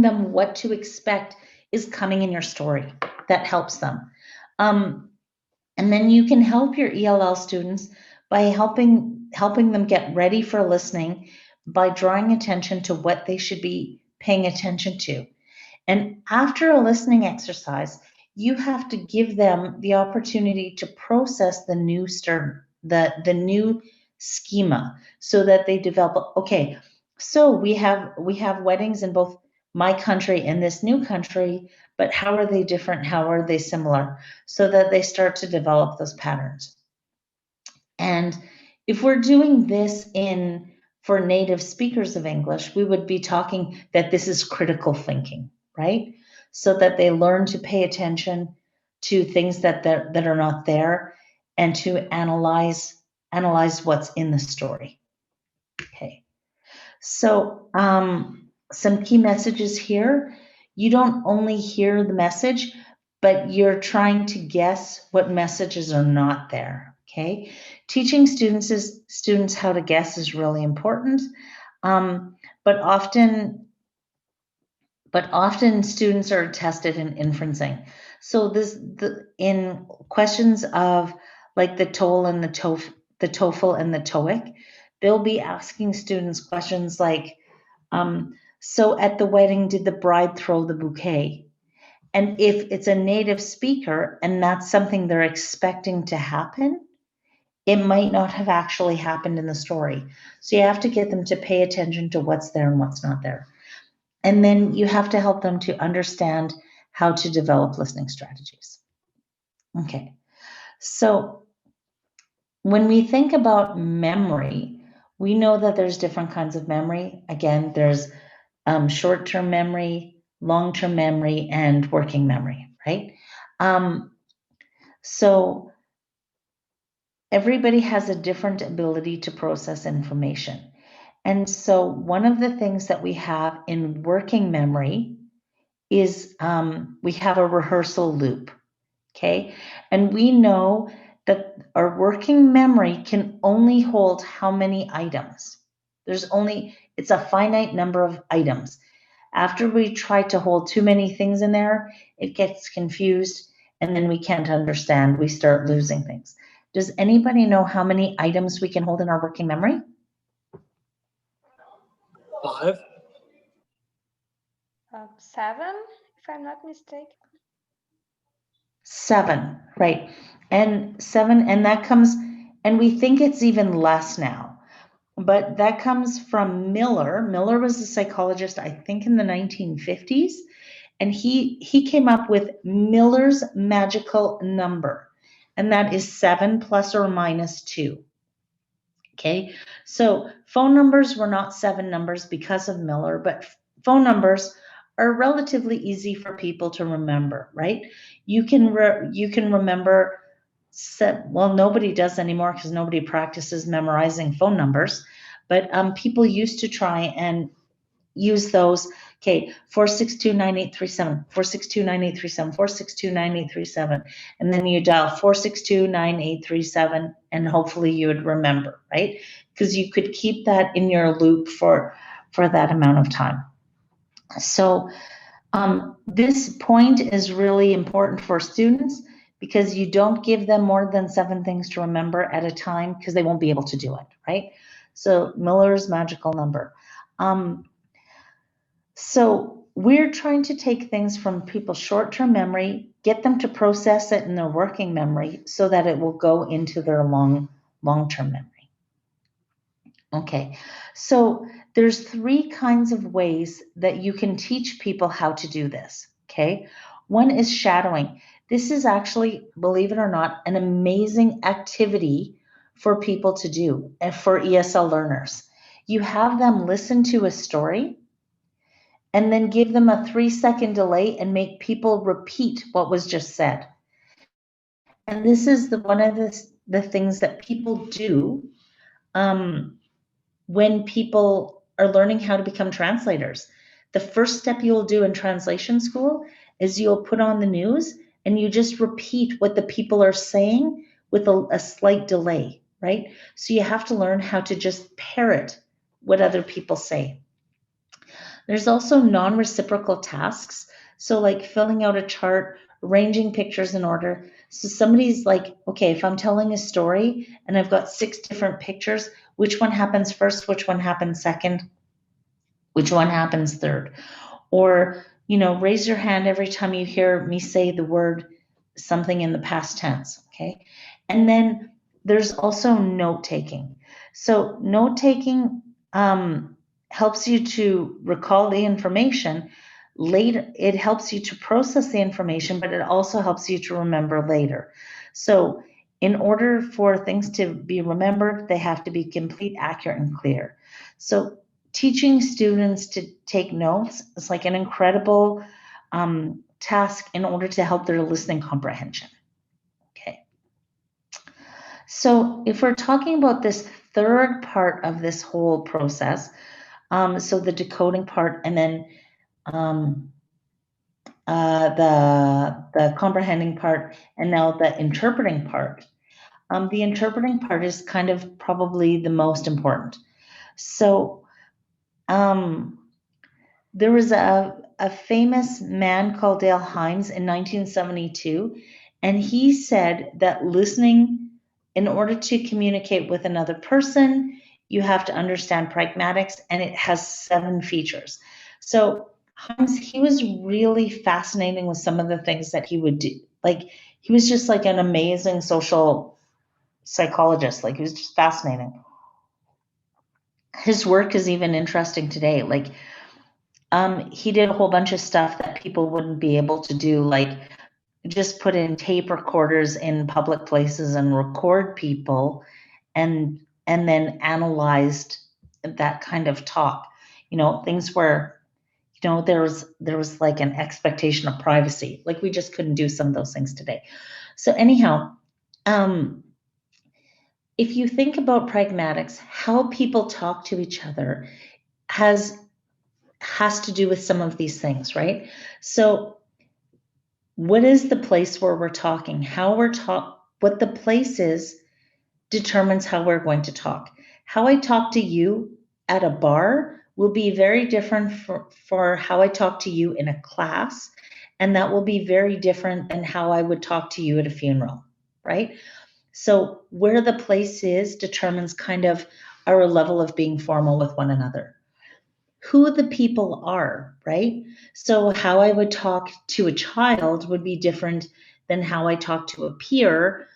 them what to expect is coming in your story. That helps them. And then you can help your ELL students by helping them get ready for listening by drawing attention to what they should be paying attention to. And after a listening exercise, you have to give them the opportunity to process the new new schema so that they develop, okay, so we have weddings in both my country and this new country, but how are they different? How are they similar? So that they start to develop those patterns. And if we're doing this for native speakers of English, we would be talking that this is critical thinking, right? So that they learn to pay attention to things that are not there and to analyze what's in the story. Okay. So some key messages here. You don't only hear the message, but you're trying to guess what messages are not there. Okay. Teaching students how to guess is really important. But often students are tested in inferencing. So in questions of like the TOEFL and the TOEFL and the TOEIC, they'll be asking students questions like, so at the wedding, did the bride throw the bouquet? And if it's a native speaker and that's something they're expecting to happen, it might not have actually happened in the story. So you have to get them to pay attention to what's there and what's not there. And then you have to help them to understand how to develop listening strategies. Okay, so when we think about memory, we know that there's different kinds of memory. Again, there's short-term memory, long-term memory, and working memory, right? So everybody has a different ability to process information. And so one of the things that we have in working memory is we have a rehearsal loop, okay? And we know that our working memory can only hold how many items? It's a finite number of items. After we try to hold too many things in there, it gets confused and then we can't understand. We start losing things. Does anybody know how many items we can hold in our working memory? 5. 7, if I'm not mistaken. 7, right? And 7, and that comes, and we think it's even less now, but that comes from Miller. Miller was a psychologist, I think, in the 1950s, and he came up with Miller's magical number, and that is 7 plus or minus 2. Okay, so phone numbers were not 7 numbers because of Miller, but phone numbers are relatively easy for people to remember, right? You can remember, well, nobody does anymore because nobody practices memorizing phone numbers, but people used to try and use those. Okay, 4629837, 4629837, 4629837, and then you dial 4629837, and hopefully you would remember, right? Because you could keep that in your loop for that amount of time. So this point is really important for students because you don't give them more than 7 things to remember at a time because they won't be able to do it, right? So Miller's magical number. So we're trying to take things from people's short-term memory, get them to process it in their working memory so that it will go into their long-term memory. Okay, so there's 3 kinds of ways that you can teach people how to do this, okay? One is shadowing. This is actually, believe it or not, an amazing activity for people to do and for ESL learners. You have them listen to a story and then give them a 3-second delay and make people repeat what was just said. And this is one of the things that people do when people are learning how to become translators. The first step you'll do in translation school is you'll put on the news and you just repeat what the people are saying with a slight delay, right? So you have to learn how to just parrot what other people say. There's also non-reciprocal tasks. So like filling out a chart, arranging pictures in order. So somebody's like, okay, if I'm telling a story and I've got 6 different pictures, which one happens first? Which one happens second? Which one happens third? Or, raise your hand every time you hear me say the word something in the past tense, okay? And then there's also note-taking. So note-taking helps you to recall the information later. It helps you to process the information, but it also helps you to remember later. So in order for things to be remembered, they have to be complete, accurate, and clear. So teaching students to take notes is like an incredible task in order to help their listening comprehension. Okay. So if we're talking about this third part of this whole process, so the decoding part and then the comprehending part and now the interpreting part. The interpreting part is kind of probably the most important. So there was a famous man called Dale Hymes in 1972, and he said that listening, in order to communicate with another person, you have to understand pragmatics, and it has 7 features. So Hymes, he was really fascinating with some of the things that he would do. Like, he was just like an amazing social psychologist. Like, he was just fascinating. His work is even interesting today. Like, he did a whole bunch of stuff that people wouldn't be able to do, like just put in tape recorders in public places and record people, and then analyzed that kind of talk. You know, things where, you know, there was like an expectation of privacy. Like, we just couldn't do some of those things today. So anyhow, if you think about pragmatics, how people talk to each other has to do with some of these things, right? So what is the place where we're talking? How we're what the place is determines how we're going to talk. How I talk to you at a bar will be very different for how I talk to you in a class, and that will be very different than how I would talk to you at a funeral, right? So where the place is determines kind of our level of being formal with one another. Who the people are, right? So how I would talk to a child would be different than how I talk to a peer,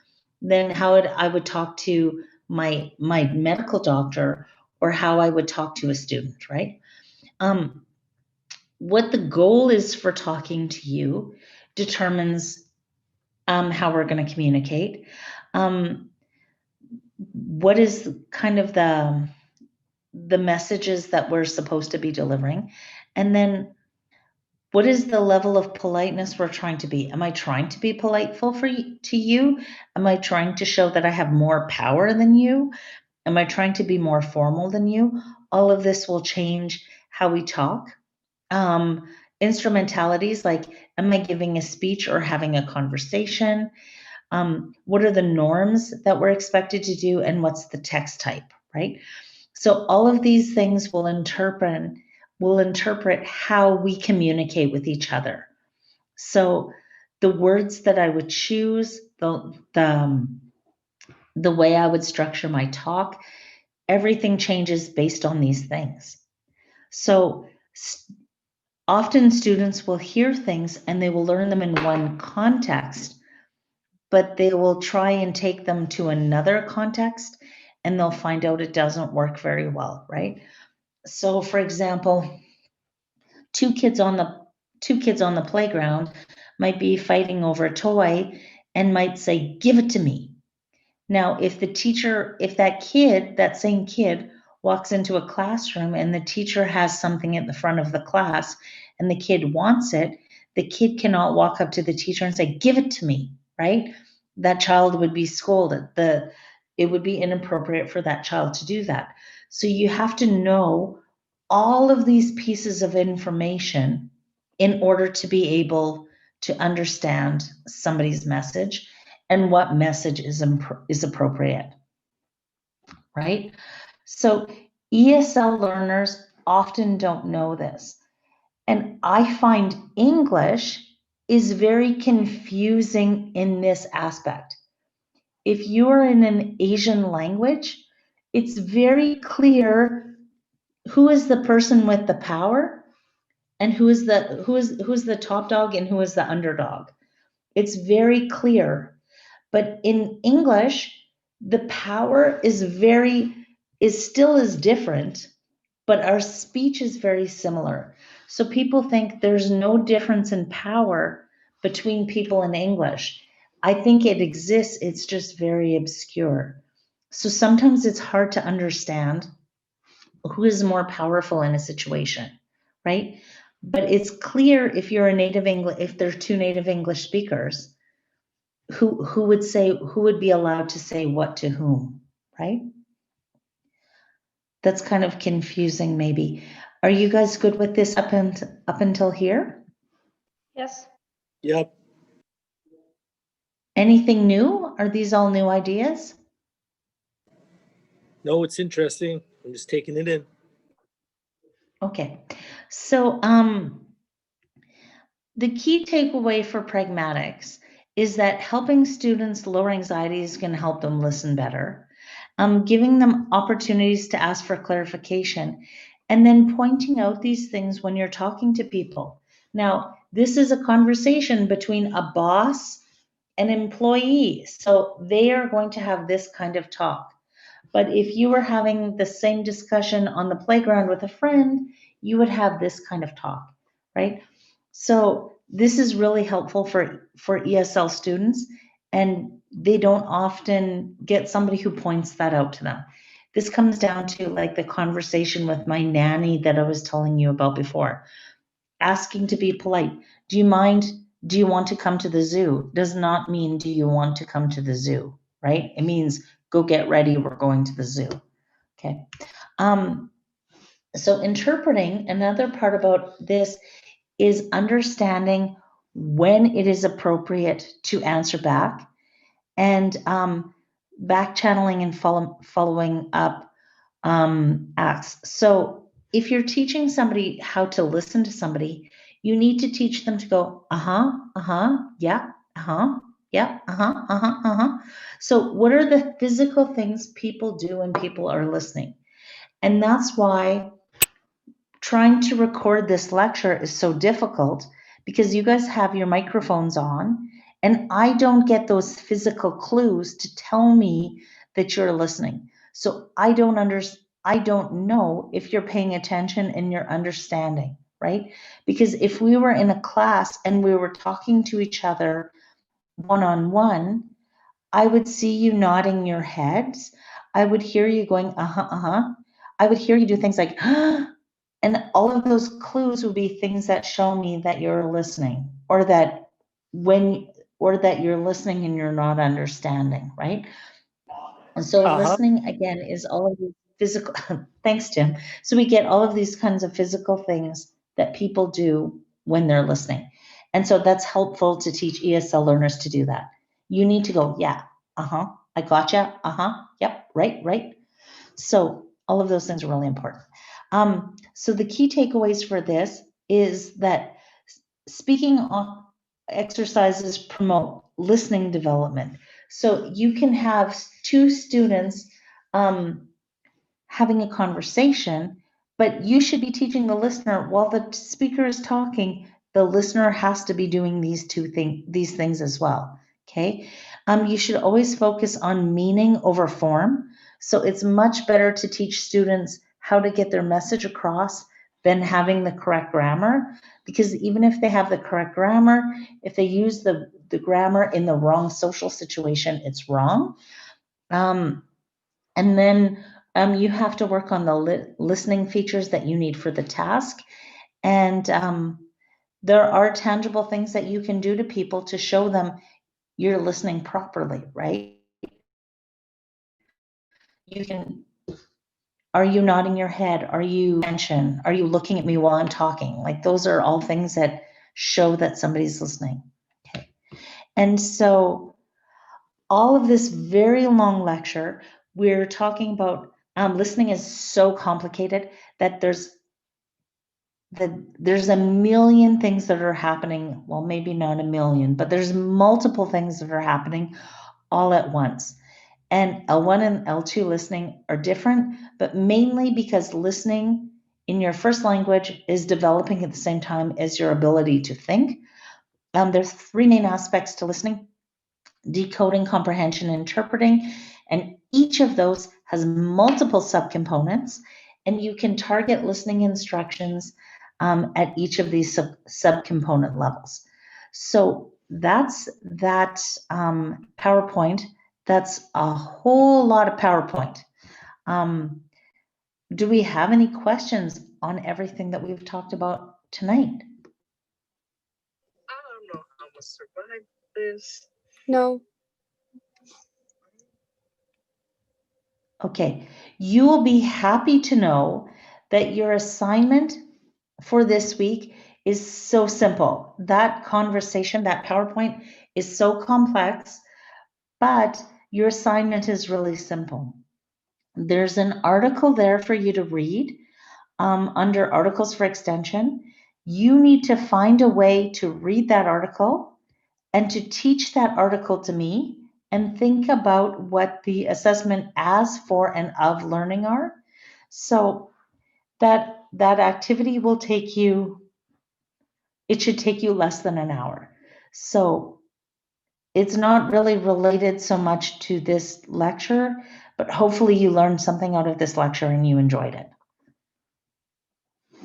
than how I would talk to my medical doctor, or how I would talk to a student, right? What the goal is for talking to you determines how we're going to communicate. What is kind of the messages that we're supposed to be delivering, and then what is the level of politeness we're trying to be? Am I trying to be politeful to you? Am I trying to show that I have more power than you? Am I trying to be more formal than you? All of this will change how we talk. Instrumentalities, like, am I giving a speech or having a conversation? What are the norms that we're expected to do, and what's the text type, right? So all of these things will interpret how we communicate with each other. So the words that I would choose, the way I would structure my talk, everything changes based on these things. So often students will hear things and they will learn them in one context, but they will try and take them to another context and they'll find out it doesn't work very well, right? So for example, two kids on the playground might be fighting over a toy and might say, "Give it to me." Now, if that same kid walks into a classroom and the teacher has something at the front of the class and the kid wants it, the kid cannot walk up to the teacher and say, "Give it to me," right? That child would be scolded. It would be inappropriate for that child to do that. So you have to know all of these pieces of information in order to be able to understand somebody's message and what message is appropriate, right? So ESL learners often don't know this. And I find English is very confusing in this aspect. If you're in an Asian language, it's very clear who is the person with the power and who is the top dog and who is the underdog. It's very clear. But in English, the power is still different, but our speech is very similar. So people think there's no difference in power between people in English. I think it exists, it's just very obscure. So sometimes it's hard to understand who is more powerful in a situation, right? But it's clear if there are two native English speakers, who would be allowed to say what to whom, right? That's kind of confusing, maybe. Are you guys good with this up until here? Yes. Yep. Anything new? Are these all new ideas? No, it's interesting. I'm just taking it in. Okay. So the key takeaway for pragmatics is that helping students lower anxieties can help them listen better. Giving them opportunities to ask for clarification, and then pointing out these things when you're talking to people. Now, this is a conversation between a boss an employee. So they are going to have this kind of talk. But if you were having the same discussion on the playground with a friend, you would have this kind of talk, right? So this is really helpful for ESL students, and they don't often get somebody who points that out to them. This comes down to like the conversation with my nanny that I was telling you about before. Asking to be polite. Do you mind? Do you want to come to the zoo? Does not mean do you want to come to the zoo, right? It means go get ready, we're going to the zoo. Okay. So interpreting, another part about this is understanding when it is appropriate to answer back, and back channeling and following up acts. So if you're teaching somebody how to listen to somebody, you need to teach them to go, yeah, yeah. So what are the physical things people do when people are listening? And that's why trying to record this lecture is so difficult, because you guys have your microphones on and I don't get those physical clues to tell me that you're listening. So I don't know if you're paying attention and you're understanding, right? Because if we were in a class and we were talking to each other one-on-one, I would see you nodding your heads. I would hear you going, I would hear you do things like, and all of those clues would be things that show me that you're listening, or that you're listening and you're not understanding, right? And so listening again is all of these physical, thanks, Tim. So we get all of these kinds of physical things that people do when they're listening. And so that's helpful to teach ESL learners to do that. You need to go, yeah, I gotcha, yep, right. So all of those things are really important. So the key takeaways for this is that speaking exercises promote listening development. So you can have two students having a conversation, but you should be teaching the listener while the speaker is talking. The listener has to be doing these things as well. Okay. You should always focus on meaning over form. So it's much better to teach students how to get their message across than having the correct grammar, because even if they have the correct grammar, if they use the grammar in the wrong social situation, it's wrong. And then you have to work on the listening features that you need for the task. And there are tangible things that you can do to people to show them you're listening properly, right? You can, are you nodding your head? Are you attention? Are you looking at me while I'm talking? Like those are all things that show that somebody's listening. Okay. And so all of this very long lecture, we're talking about listening is so complicated that there's a million things that are happening. Well, maybe not a million, but there's multiple things that are happening all at once. And L1 and L2 listening are different, but mainly because listening in your first language is developing at the same time as your ability to think. There's three main aspects to listening: decoding, comprehension, and interpreting. And each of those has multiple subcomponents, and you can target listening instructions at each of these subcomponent levels. So that's that PowerPoint. That's a whole lot of PowerPoint. Do we have any questions on everything that we've talked about tonight? I don't know how I'm gonna survive this. No. Okay, you will be happy to know that your assignment for this week is so simple. That conversation, that PowerPoint is so complex, but your assignment is really simple. There's an article there for you to read under Articles for Extension. You need to find a way to read that article and to teach that article to me, and think about what the assessment as, for, and of learning are. So that activity will take you, it should take you less than an hour. So it's not really related so much to this lecture, but hopefully you learned something out of this lecture and you enjoyed it.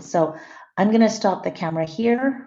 So I'm going to stop the camera here.